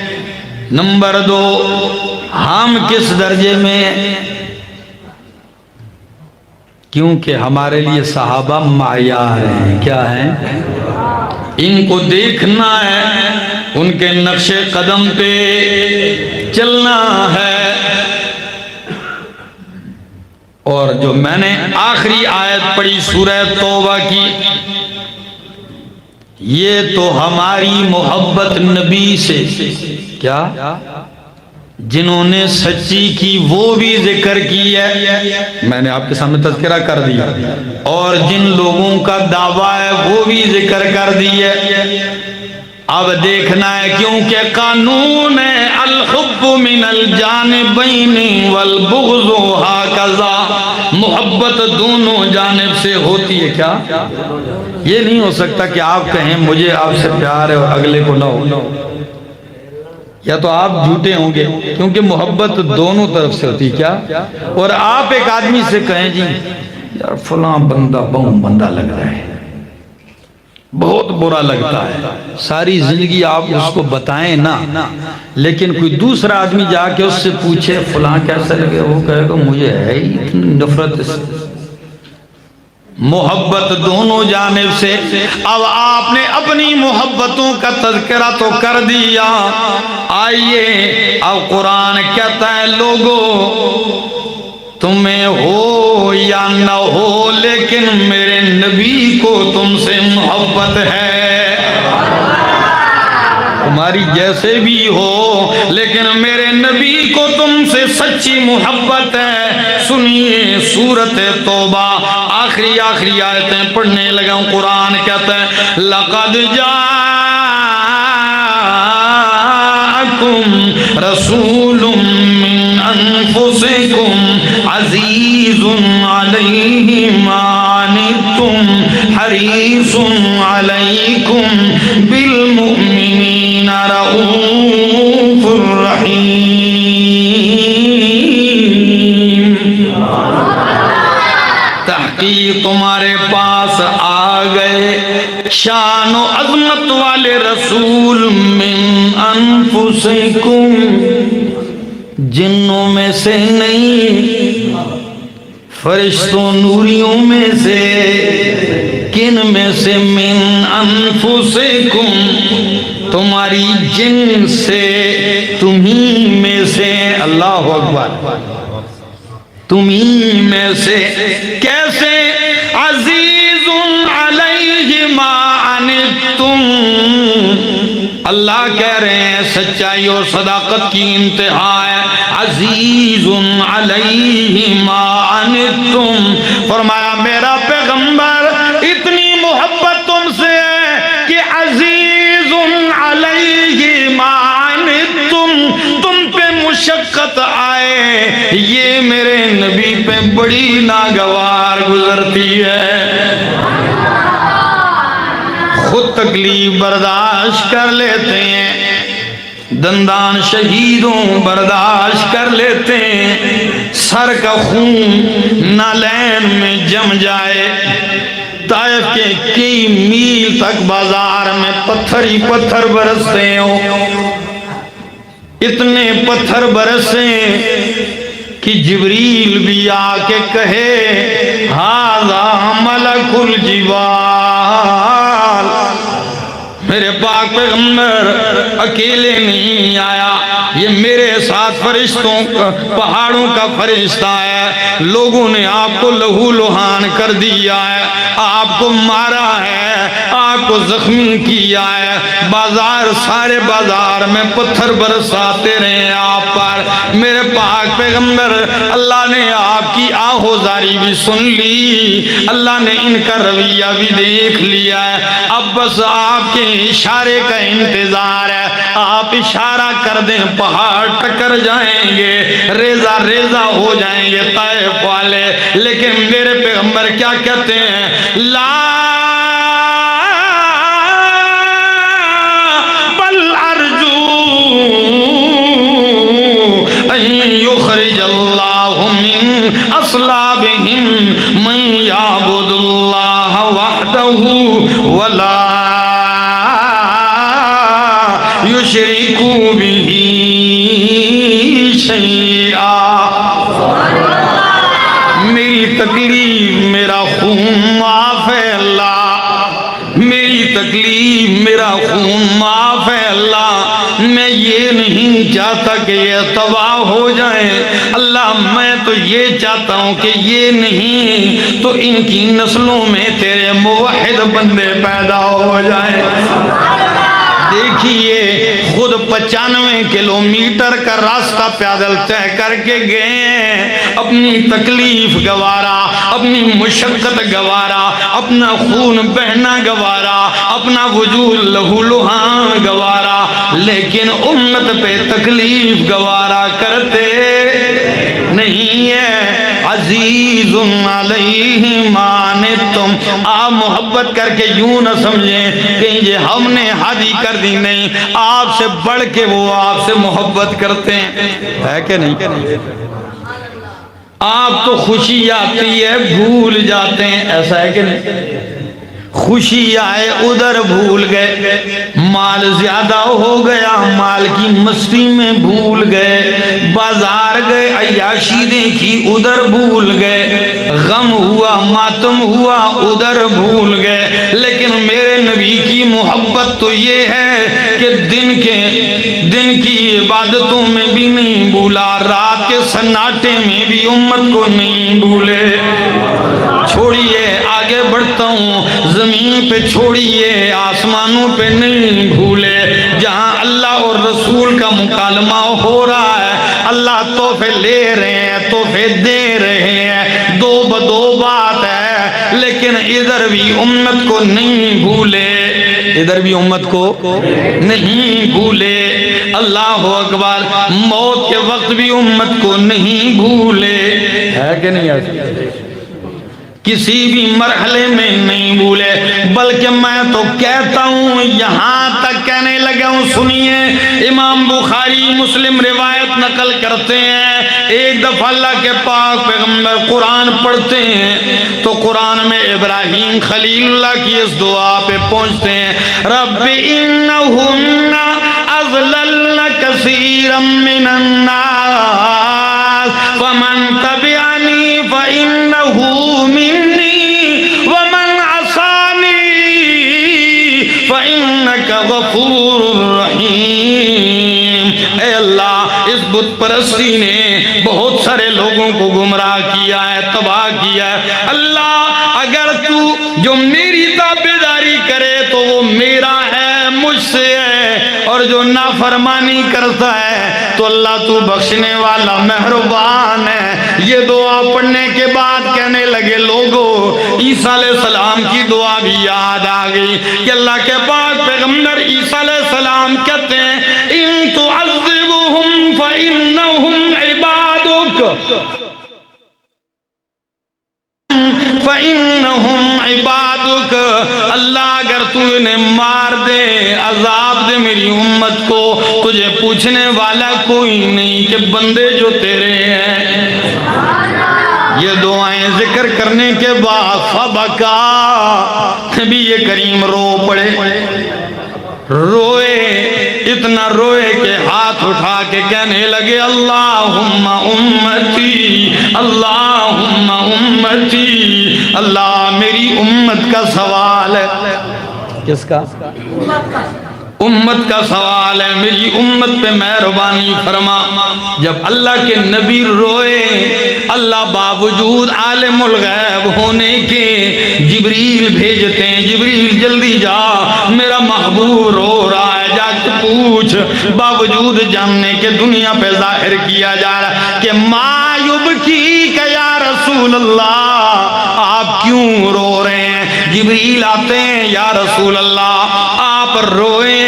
A: نمبر 2 ہم کس درجے میں، کیونکہ ہمارے لیے صحابہ معیار ہیں. کیا ہیں؟ ان کو دیکھنا ہے، ان کے نقش قدم پہ چلنا ہے. اور جو میں نے آخری آیت پڑھی سورہ توبہ کی، یہ تو ہماری محبت نبی سے، کیا جنہوں نے سچی کی وہ بھی ذکر کی ہے، میں نے آپ کے سامنے تذکرہ کر دیا، اور جن لوگوں کا دعویٰ ہے وہ بھی ذکر کر دی ہے. اب دیکھنا ہے، کیونکہ قانون ہے الحب من الجانبین والبغض ہکذا، محبت دونوں جانب سے ہوتی ہے. کیا یہ نہیں ہو سکتا کہ آپ کہیں مجھے آپ سے پیار ہے اور اگلے کو نہ ہو، یا تو آپ جھوٹے ہوں گے، کیونکہ محبت دونوں طرف سے ہوتی. کیا؟ اور آپ ایک آدمی سے کہیں جی یار فلاں بندہ بہت بندہ لگ رہا ہے، بہت برا لگتا ہے، ساری زندگی آپ اس کو بتائیں نا، لیکن کوئی دوسرا آدمی جا کے اس سے پوچھے فلاں کیسا لگے، وہ کہے گا مجھے ہے ہی اتنی نفرت سے. محبت دونوں جانب سے. اب آپ نے اپنی محبتوں کا تذکرہ تو کر دیا، آئیے اب قرآن کہتا ہے لوگو تمہیں ہو یا نہ ہو لیکن میرے نبی کو تم سے محبت ہے. تمہاری جیسے بھی ہو لیکن میرے نبی کو تم سے سچی محبت ہے. سنیے سورۃ توبہ آخری آیتیں پڑھنے لگا ہوں. قرآن کہتا ہے لقد جاءکم رسول من انفسکم عزیز علیہ ما عنتم حریص علیکم بالمؤمنین رؤوف الرحیم. تحقیق تمہارے پاس آ گئے شان و عظمت والے رسول من انفسکم، جنوں میں سے نہیں، فرشتوں نوریوں میں سے. کن میں سے؟ من انفسکم، تمہاری جن سے، تمہیں میں سے. اللہ اکبر، تمہیں میں سے. کیسے؟ عزیز علیہ ما عنتم، اللہ کہہ رہے ہیں سچائی اور صداقت کی انتہا ہے. عزیز علیہ ما عنتم، فرمایا میرا پیغمبر اتنی محبت تم سے ہے کہ عزیز علیہ ما عنتم، تم پہ مشقت آئے یہ میرے نبی پہ بڑی ناگوار گزرتی ہے. خود تکلیف برداشت کر لیتے ہیں، دندان شہیدوں برداشت کر لیتے ہیں، سر کا خون نالین میں جم جائے، طائف کے کئی میل تک بازار میں پتھر ہی پتھر برستے ہوں. اتنے پتھر برسے کہ جبریل بھی آ کے کہے ھذا ملک الجبال، میرے پاک پیغمبر اکیلے نہیں آیا، یہ میرے ساتھ فرشتوں پہاڑوں کا فرشتہ ہے. لوگوں نے آپ کو لہو لہان کر دیا ہے، آپ کو مارا ہے، آپ کو زخمی کیا ہے، بازار سارے بازار میں پتھر برساتے رہے آپ پر. میرے پاک پیغمبر اللہ نے آپ کی آہوزاری بھی سن لی، اللہ نے ان کا رویہ بھی دیکھ لیا ہے. اب بس آپ کے اشارے کا انتظار ہے. آپ اشارہ کر دیں پہاڑ ٹکر جائیں گے، ریزہ ریزہ ہو جائیں گے طائف والے. لیکن میرے پیغمبر کیا کہتے ہیں؟ لا بل ارجو ان یخرج اللہ من اصلابہم من یعبد اللہ وحدہ ولا یشرکوا بہ شیئا. میری تکلیف چاہتا کہ یہ تباہ ہو جائیں، اللہ میں تو یہ چاہتا ہوں کہ یہ نہیں تو ان کی نسلوں میں تیرے موحد بندے پیدا ہو جائیں۔ دیکھیے خود 95 کلومیٹر کا راستہ پیدل طے کر کے گئے ہیں، اپنی تکلیف گوارا، اپنی مشقت گوارا، اپنا خون بہنا گوارا، اپنا وجود لہو لہان گوارا، لیکن امت پہ تکلیف گوارا کرتے نہیں ہے۔ عزیز علیہ ما عنتم، آپ محبت کر کے یوں نہ سمجھیں کہ یہ ہم نے حادی کر دی، نہیں، آپ سے بڑھ کے وہ آپ سے محبت کرتے ہیں، ہے کہ نہیں؟ آپ تو خوشی آتی ہے بھول جاتے ہیں، ایسا ہے کہ نہیں؟ خوشی آئے ادھر بھول گئے، مال زیادہ ہو گیا مال کی مستی میں بھول گئے، بازار گئے عیاشی دیکھی ادھر بھول گئے، غم ہوا ماتم ہوا ادھر بھول گئے۔ لیکن میرے نبی کی محبت تو یہ ہے کہ دن کی عبادتوں میں بھی نہیں بھولا، رات کے سناٹے میں بھی امت کو نہیں بھولے۔ چھوڑیے آگے بڑھتا ہوں، زمین پہ چھوڑیے آسمانوں پہ نہیں بھولے، جہاں اللہ اور رسول کا مکالمہ ہو رہا ہے، اللہ تحفے لے رہے ہیں، تحفے دے رہے ہیں، دو بدو بات ہے، لیکن ادھر بھی امت کو نہیں بھولے، ادھر بھی امت کو نہیں بھولے۔ اللہ اکبر، موت کے وقت بھی امت کو نہیں بھولے، ہے کہ نہیں ہے؟ کسی بھی مرحلے میں نہیں بھولے، بلکہ میں تو کہتا ہوں یہاں تک کہنے لگا ہوں، سنیے، امام بخاری مسلم روایت نقل کرتے ہیں، ایک دفعہ اللہ کے پاک پیغمبر قرآن پڑھتے ہیں تو قرآن میں ابراہیم خلیل اللہ کی اس دعا پہ پہنچتے ہیں، رب انہن اضللن کثیرا من الناس فمن تبعنی فانہ غفور رحیم۔ اے اللہ، اس بت پرستی نے بہت سارے لوگوں کو گمراہ کیا ہے، تباہ کیا ہے، اللہ اگر تو جو میری تابعداری کرے تو وہ میرا ہے، مجھ سے ہے، اور جو نافرمانی کرتا ہے تو اللہ تو بخشنے والا مہربان ہے۔ یہ دعا پڑھنے کے بعد کہنے لگے لوگوں، عیسیٰ علیہ السلام کی دعا بھی یاد آ گئی کہ اللہ کے پاک پیغمبر عیسیٰ علیہ السلام کہتے ہیں ان تعذبهم فإنهم عبادك فإنهم عبادك، اللہ اگر تو انہیں مار دے، عذاب دے میری امت کو، تجھے پوچھنے والا کوئی نہیں کہ بندے جو تیرے ہیں۔ یہ دعائیں ذکر کرنے کے بعد فبکا، نبی کریم رو پڑے، روئے، اتنا روئے کہ ہاتھ اٹھا کے کہنے لگے اللہم امتی، اللہم امتی، اللہ میری امت کا سوال ہے۔ کس کا؟ امت کا سوال ہے، میری امت پہ مہربانی فرما۔ جب اللہ کے نبی روئے، اللہ باوجود عالم الغیب ہونے کے جبریل بھیجتے ہیں، جبریل جلدی جا، میرا محبوب رو رہا ہے، جا کے پوچھ، باوجود جاننے کے دنیا پہ ظاہر کیا جا رہا ہے کہ ما یبکیک یا رسول اللہ، آپ کیوں رو رہے ہیں؟ جبریل آتے ہیں، یا رسول اللہ آپ روئے،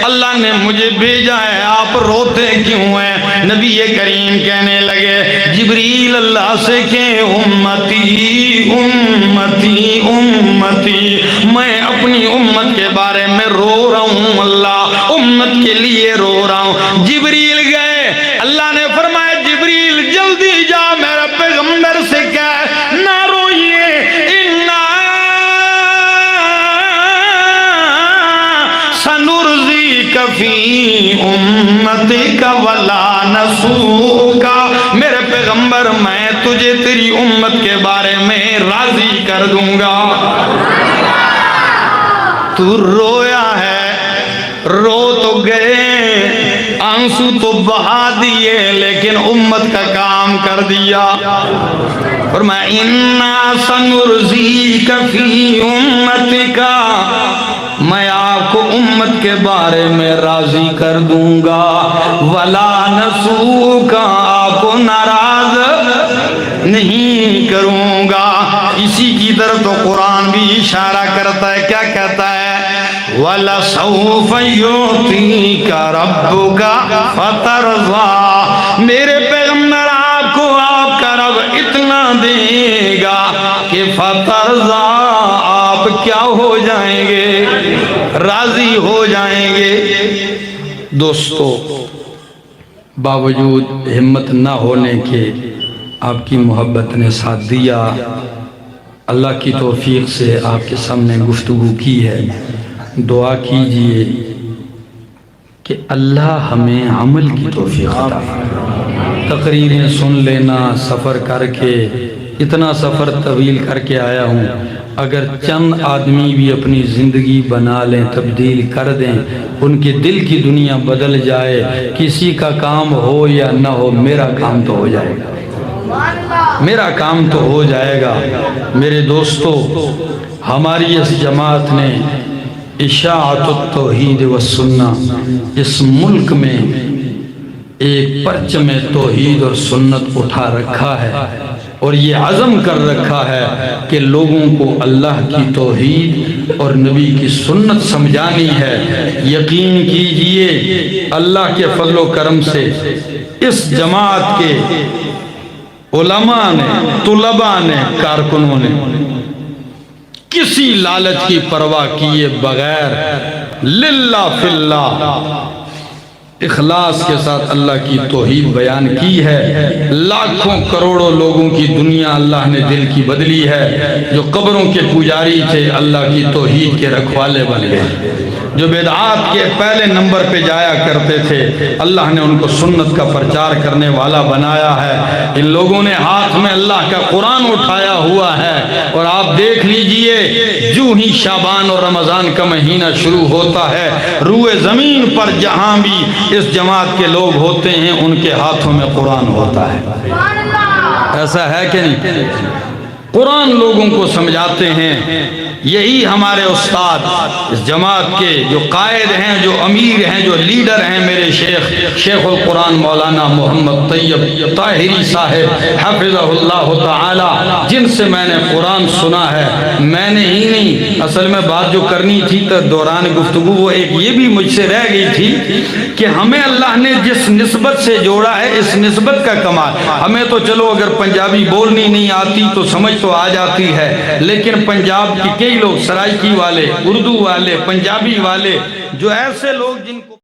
A: اللہ نے مجھے بھیجا ہے، آپ روتے کیوں ہیں؟ نبی کریم کہنے لگے جبریل اللہ سے کہ امتی امتی امتی، میں اپنی امت کے بارے میں رو رہا ہوں، اللہ امت کے لیے رو رہا ہوں۔ جبریل گئے، اللہ نے فرمایا جبریل جلدی جا میرے پیغمبر سے کہہ نہ روئیے، سنرضیک فی امتک ولا نسوک، میرے پیغمبر میں تجھے تیری امت کے بارے میں راضی کر دوں گا۔ تو رویا ہے، رو تو گئے، آنسو تو بہا دیے لیکن امت کا کام کر دیا۔ فرمایا اِنَّا سَنُرْضِيكَ فِي أُمَّتِكَ، میں آپ کو امت کے بارے میں راضی کر دوں گا، وَلَا نَسُوكَ، آپ کو ناراض نہیں کروں گا۔ اسی کی طرف تو قرآن بھی اشارہ کرتا ہے، کیا کہتا ہے؟ وَلَسَوْفَ يُعْطِيكَ رَبُّكَ فَتَرْضَىٰ، میرے پیغمبر آپ کو آپ کا رب اتنا دے گا کہ فَتَرْضَىٰ، آپ کیا ہو جائیں گے؟ راضی ہو جائیں گے۔ دوستو، باوجود ہمت نہ ہونے کے آپ کی محبت نے ساتھ دیا، اللہ کی توفیق سے آپ کے سامنے گفتگو کی ہے۔ دعا کیجئے کہ اللہ ہمیں عمل کی توفیق عطا فرمائے۔ تقریریں سن لینا، سفر کر کے، اتنا سفر طویل کر کے آیا ہوں، اگر چند آدمی بھی اپنی زندگی بنا لیں، تبدیل کر دیں، ان کے دل کی دنیا بدل جائے، کسی کا کام ہو یا نہ ہو، میرا کام تو ہو جائے گا، میرا کام تو ہو جائے گا۔ میرے دوستو، ہماری اس جماعت نے اشاعت التوحید والسنہ اس ملک میں ایک پرچم توحید اور سنت اٹھا رکھا ہے، اور یہ عزم کر رکھا ہے کہ لوگوں کو اللہ کی توحید اور نبی کی سنت سمجھانی ہے۔ یقین کیجئے اللہ کے فضل و کرم سے اس جماعت کے علماء نے، طلباء نے، کارکنوں نے کسی لالچ کی پرواہ کیے بغیر للہ فی اللہ اخلاص کے ساتھ اللہ کی توحید بیان کی ہے۔ لاکھوں کروڑوں لوگوں کی دنیا اللہ نے دل کی بدلی ہے۔ جو قبروں کے پجاری تھے اللہ کی توحید کے رکھوالے بن گئے، جو بدعات کے پہلے نمبر پہ جایا کرتے تھے اللہ نے ان کو سنت کا پرچار کرنے والا بنایا ہے۔ ان لوگوں نے ہاتھ میں اللہ کا قرآن اٹھایا ہوا ہے، اور آپ دیکھ لیجئے جو ہی شعبان اور رمضان کا مہینہ شروع ہوتا ہے، روئے زمین پر جہاں بھی اس جماعت کے لوگ ہوتے ہیں ان کے ہاتھوں میں قرآن ہوتا ہے۔ ایسا ہے کہ نہیں؟ قرآن لوگوں کو سمجھاتے ہیں۔ یہی ہمارے استاد اس جماعت کے جو قائد ہیں، جو امیر ہیں، جو لیڈر ہیں، میرے شیخ القرآن مولانا محمد طیب طاہری صاحب حفظہ اللہ تعالی، جن سے میں نے قرآن سنا ہے۔ میں نے ہی نہیں، اصل میں بات جو کرنی تھی تو دوران گفتگو وہ ایک یہ بھی مجھ سے رہ گئی تھی کہ ہمیں اللہ نے جس نسبت سے جوڑا ہے اس نسبت کا کمال۔ ہمیں تو چلو اگر پنجابی بولنی نہیں آتی تو سمجھ تو آ جاتی ہے، لیکن پنجاب کی کئی لوگ، سرائکی والے، اردو والے، پنجابی والے، جو ایسے لوگ جن کو